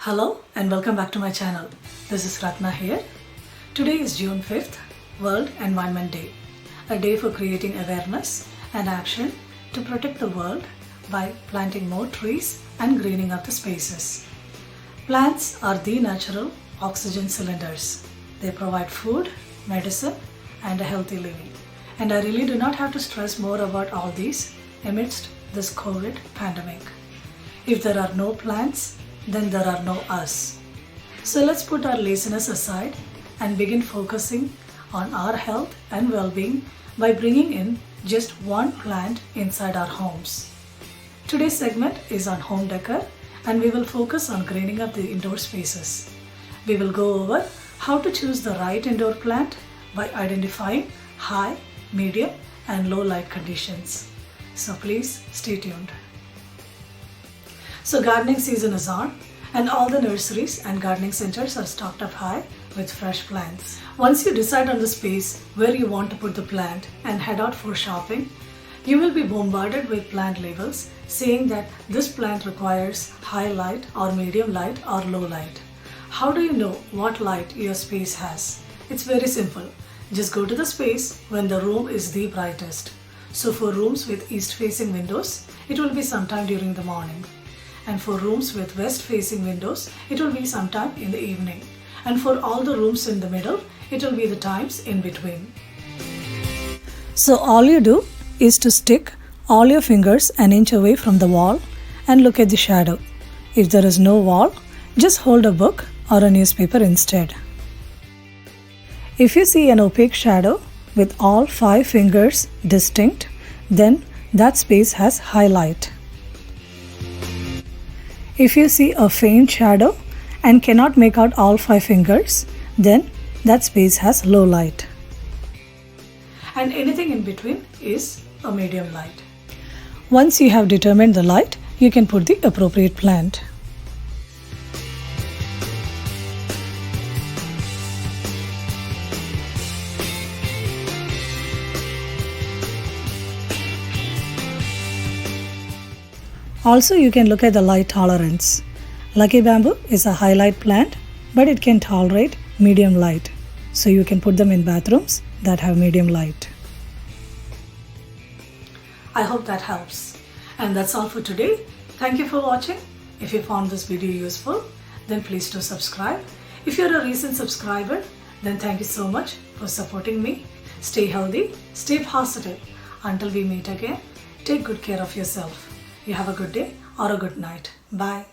Hello and welcome back to my channel. This is Ratna here. Today is June 5th, World Environment Day, a day for creating awareness and action to protect the world by planting more trees and greening up the spaces. Plants are the natural oxygen cylinders. They provide food, medicine and a healthy living. And I really do not have to stress more about all these amidst this COVID pandemic. If there are no plants, then there are no us. So let's put our laziness aside and begin focusing on our health and well-being by bringing in just one plant inside our homes. Today's segment is on home decor and we will focus on greening up the indoor spaces. We will go over how to choose the right indoor plant by identifying high, medium and low light conditions. So please stay tuned. So gardening season is on and all the nurseries and gardening centers are stocked up high with fresh plants. Once you decide on the space where you want to put the plant and head out for shopping, you will be bombarded with plant labels saying that this plant requires high light or medium light or low light. How do you know what light your space has? It's very simple. Just go to the space when the room is the brightest. So for rooms with east facing windows, it will be sometime during the morning. And for rooms with west facing windows, it will be sometime in the evening. And for all the rooms in the middle, it will be the times in between. So all you do is to stick all your fingers an inch away from the wall and look at the shadow. If there is no wall, just hold a book or a newspaper instead. If you see an opaque shadow with all 5 fingers distinct, then that space has high light. If you see a faint shadow and cannot make out all 5 fingers, then that space has low light. And anything in between is a medium light. Once you have determined the light, you can put the appropriate plant. Also, you can look at the light tolerance. Lucky bamboo is a high light plant, but it can tolerate medium light. So you can put them in bathrooms that have medium light. I hope that helps. And that's all for today. Thank you for watching. If you found this video useful, then please do subscribe. If you're a recent subscriber, then thank you so much for supporting me. Stay healthy, stay positive. Until we meet again, take good care of yourself. You have a good day or a good night. Bye.